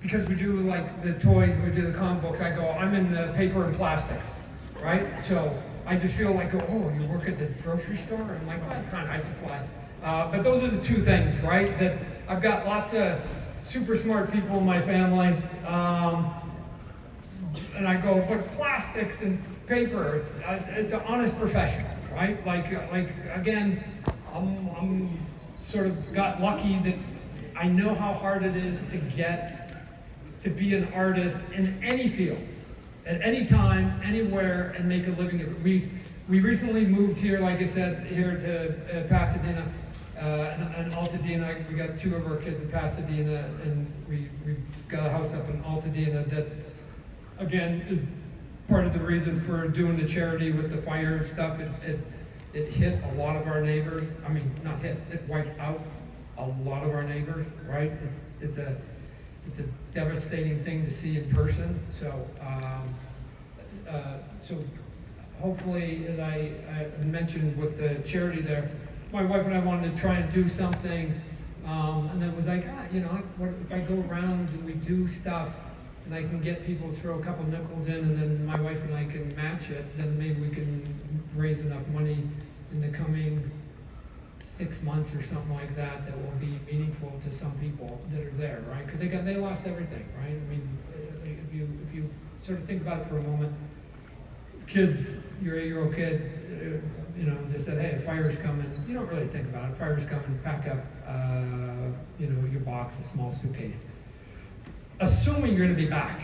because we do like the toys, we do the comic books, I go, I'm in the paper and plastics, right? So I just feel like, oh, you work at the grocery store? I'm like, oh, kind of, I supply. But those are the two things, right? That I've got lots of super smart people in my family, and I go, but plastics and paper, it's an honest profession, right? Like again, I'm sort of got lucky that I know how hard it is to get to be an artist in any field, at any time, anywhere, and make a living. We recently moved here, like I said, here to Pasadena, and Altadena. We got 2 of our kids in Pasadena, and we got a house up in Altadena that, again, is part of the reason for doing the charity with the fire and stuff. It hit a lot of our neighbors. I mean, not hit, it wiped out a lot of our neighbors, right? It's a devastating thing to see in person. So hopefully, as I mentioned with the charity there, my wife and I wanted to try and do something, and it was like, you know, what if I go around and we do stuff, and I can get people to throw a couple nickels in, and then my wife and I can match it, then maybe we can raise enough money in the coming 6 months or something like that that will be meaningful to some people that are there, right? Because they lost everything, right? I mean, if you sort of think about it for a moment, kids, your 8-year-old kid, you know, just said, hey, a fire's coming. You don't really think about it. Fire's coming. Pack up, you know, your box, a small suitcase, assuming you're going to be back,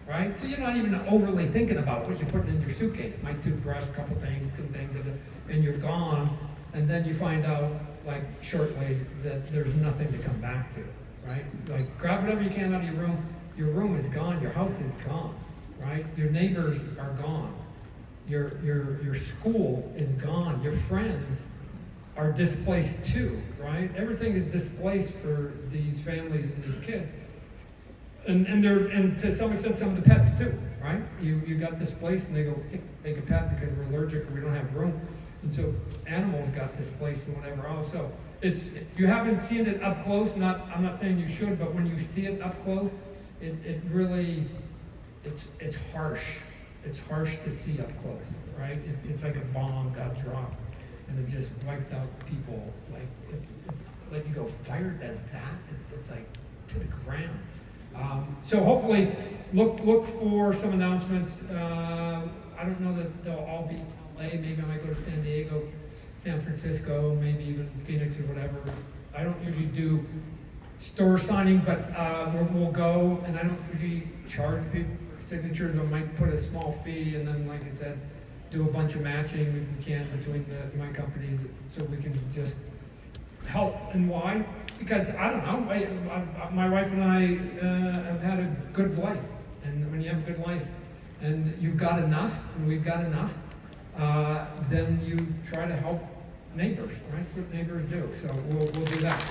right? So you're not even overly thinking about what you're putting in your suitcase. My toothbrush, a couple things, some things, and you're gone. And then you find out, like, shortly that there's nothing to come back to, right? Like, grab whatever you can out of your room. Your room is gone. Your house is gone, right? Your neighbors are gone. Your school is gone. Your friends are displaced too, right? Everything is displaced for these families and these kids. And to some extent, some of the pets too, right? You got displaced, and they go take a pet because we're allergic or we don't have room. And so animals got displaced and whatever else. So you haven't seen it up close. I'm not saying you should, but when you see it up close, it really, it's harsh. It's harsh to see up close, right? It's like a bomb got dropped, and it just wiped out people. Like it's like you go, fire does that? It's like to the ground. So hopefully, look for some announcements. I don't know that they'll all be LA. Maybe I might go to San Diego, San Francisco, maybe even Phoenix or whatever. I don't usually do store signing, but we'll go, and I don't usually charge people for signatures. I might put a small fee, and then, like I said, do a bunch of matching if we can between my companies, so we can just help. And why? Because I don't know. My wife and I have had a good life, and when you have a good life, and you've got enough, and we've got enough, then you try to help neighbors, right? That's what neighbors do. So we'll do that.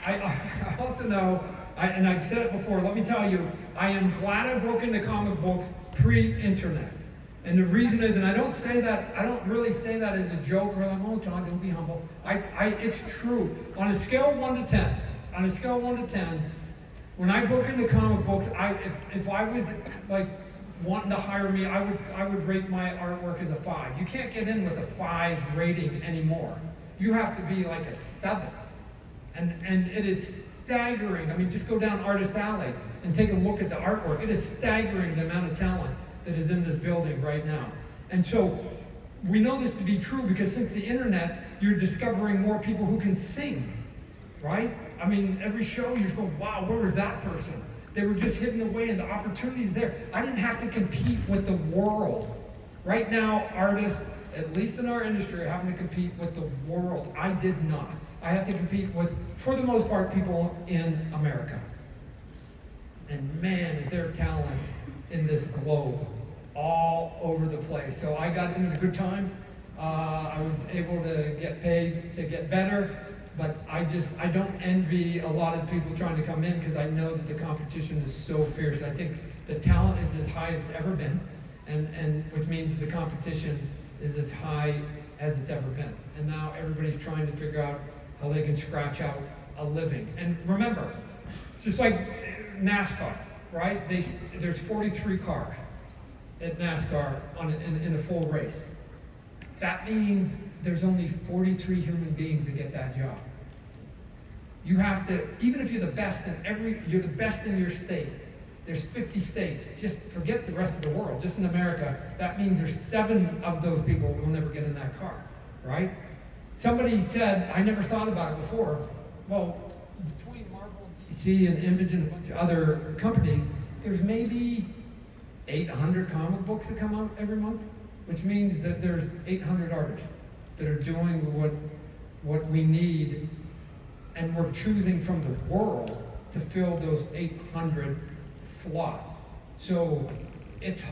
I also know, and I've said it before, let me tell you, I am glad I broke into comic books pre-internet. And the reason is, and I don't say that, I don't really say that as a joke, or like, oh, Todd, don't be humble. It's true. On a scale of 1 to 10, when I broke into comic books, if I was like wanting to hire me, I would rate my artwork as a 5. You can't get in with a 5 rating anymore. You have to be like a 7. And it is staggering. I mean, just go down Artist Alley and take a look at the artwork. It is staggering the amount of talent that is in this building right now. And so we know this to be true because since the internet, you're discovering more people who can sing, right? I mean, every show you're just going, wow, where was that person? They were just hidden away and the opportunity's there. I didn't have to compete with the world. Right now, artists, at least in our industry, are having to compete with the world. I did not. I had to compete with, for the most part, people in America. And man, is there talent in this globe all over the place. So I got in at a good time. I was able to get paid to get better, but I don't envy a lot of people trying to come in because I know that the competition is so fierce. I think the talent is as high as it's ever been, and which means the competition is as high as it's ever been. And now everybody's trying to figure out how they can scratch out a living. And remember, just like NASCAR, right? There's 43 cars at NASCAR in a full race. That means there's only 43 human beings that get that job. You have to, even if you're the best you're the best in your state. There's 50 states. Just forget the rest of the world. Just in America, that means there's 7 of those people who will never get in that car, right? Somebody said, I never thought about it before. Well, between Marvel, DC, and Image, and a bunch of other companies, there's maybe 800 comic books that come out every month, which means that there's 800 artists that are doing what we need, and we're choosing from the world to fill those 800 slots. So it's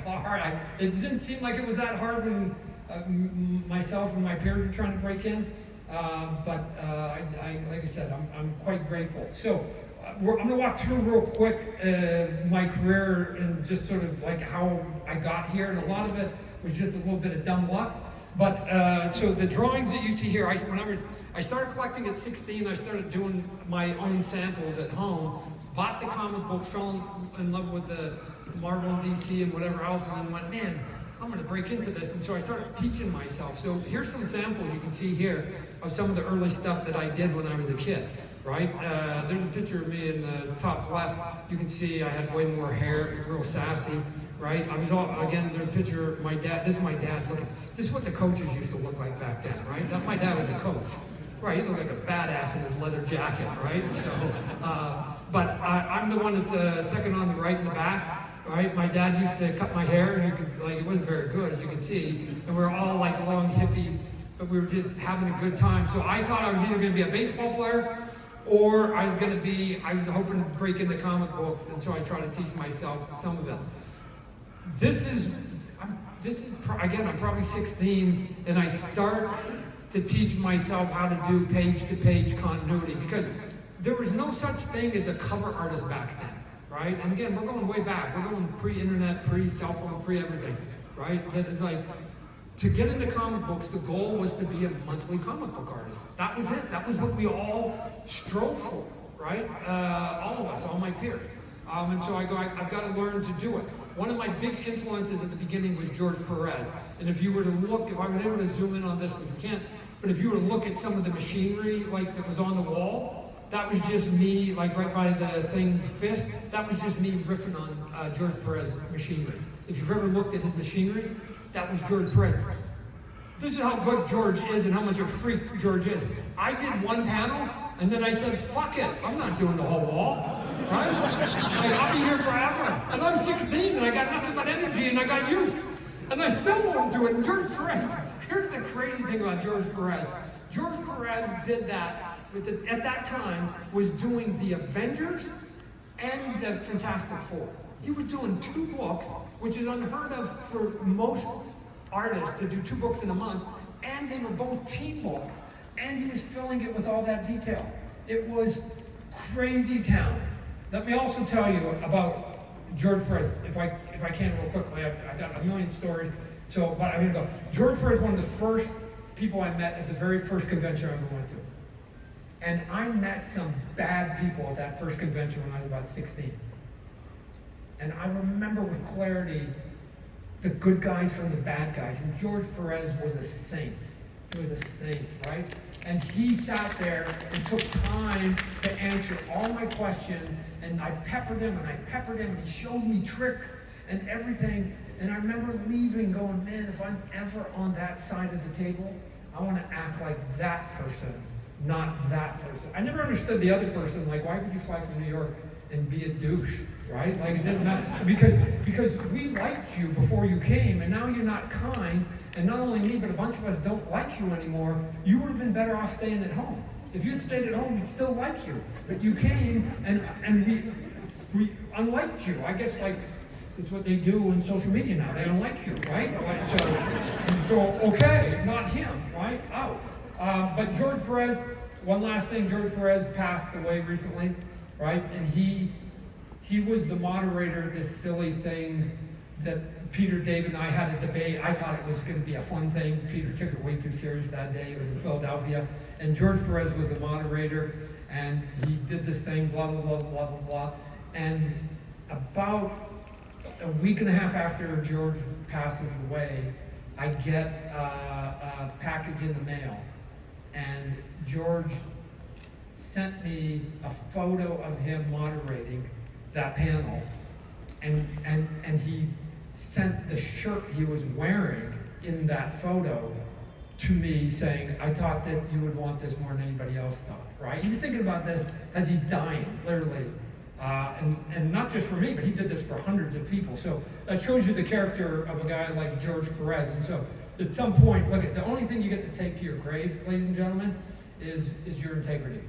hard. It didn't seem like it was that hard when myself and my peers were trying to break in, but like I said, I'm quite grateful. So I'm going to walk through real quick my career and just sort of like how I got here, and a lot of it was just a little bit of dumb luck. But so the drawings that you see here, I started collecting at 16. I started doing my own samples at home. Bought the comic books, fell in love with the Marvel and DC and whatever else, and then went, man, I'm going to break into this. And so I started teaching myself. So here's some samples you can see here of some of the early stuff that I did when I was a kid, right? There's a picture of me in the top left. You can see I had way more hair, real sassy, right? I was again, there's a picture of my dad. This is my dad looking. This is what the coaches used to look like back then, right? My dad was a coach. Right, he looked like a badass in his leather jacket, right? So, but I'm the one that's second on the right in the back, right? My dad used to cut my hair. It wasn't very good, as you can see, and we were all like long hippies, but we were just having a good time. So I thought I was either going to be a baseball player, or I was hoping to break into comic books, and so I tried to teach myself some of it. Again, I'm probably 16, and I start to teach myself how to do page-to-page continuity, because there was no such thing as a cover artist back then, right? And again, we're going way back. We're going pre-internet, pre-cell phone, pre-everything, right? That is like, to get into comic books, the goal was to be a monthly comic book artist. That was it. That was what we all strove for, right? All of us, all my peers. And so I've got to learn to do it. One of my big influences at the beginning was George Perez. And if you were to look, if I was able to zoom in on this, which we can't, but if you were to look at some of the machinery like that was on the wall, that was just me, like right by the thing's fist, that was just me riffing on George Perez machinery. If you've ever looked at his machinery, that was George Perez. This is how good George is and how much of a freak George is. I did one panel, and then I said, fuck it, I'm not doing the whole wall, right? Like, I'll be here forever. And I'm 16, and I got nothing but energy, and I got youth. And I still won't do it. And George Perez, here's the crazy thing about George Perez. George Perez did that, at that time, was doing the Avengers and the Fantastic Four. He was doing 2 books, which is unheard of for most artists to do 2 books in a month, and they were both team books. And he was filling it with all that detail. It was crazy talent. Let me also tell you about George Perez, if I can real quickly. I've got a million stories, but I'm gonna go. George Perez, one of the first people I met at the very first convention I ever went to. And I met some bad people at that first convention when I was about 16. And I remember with clarity the good guys from the bad guys. And George Perez was a saint. He was a saint, right? And he sat there and took time to answer all my questions, and I peppered him, and he showed me tricks and everything. And I remember leaving going, man, if I'm ever on that side of the table, I want to act like that person, not that person. I never understood the other person, like, why would you fly from New York and be a douche, right? Like, it didn't matter, because we liked you before you came, and now you're not kind. And not only me, but a bunch of us don't like you anymore. You would have been better off staying at home. If you had stayed at home, we'd still like you. But you came, and we unliked you. I guess, like, it's what they do in social media now. They don't like you, right? So you just go, okay, not him, right? Out. But George Perez, one last thing, George Perez passed away recently, right? And he was the moderator of this silly thing that Peter, David, and I had a debate. I thought it was going to be a fun thing. Peter took it way too serious that day. It was in Philadelphia. And George Perez was the moderator, and he did this thing, blah, blah, blah, blah, blah, blah. And about a week and a half after George passes away, I get a package in the mail. And George sent me a photo of him moderating that panel. And he sent the shirt he was wearing in that photo to me, saying, I thought that you would want this more than anybody else thought, right? He was thinking about this as he's dying, literally. And not just for me, but he did this for hundreds of people. So that shows you the character of a guy like George Perez. And so at some point, look, the only thing you get to take to your grave, ladies and gentlemen, is your integrity.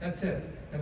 That's it.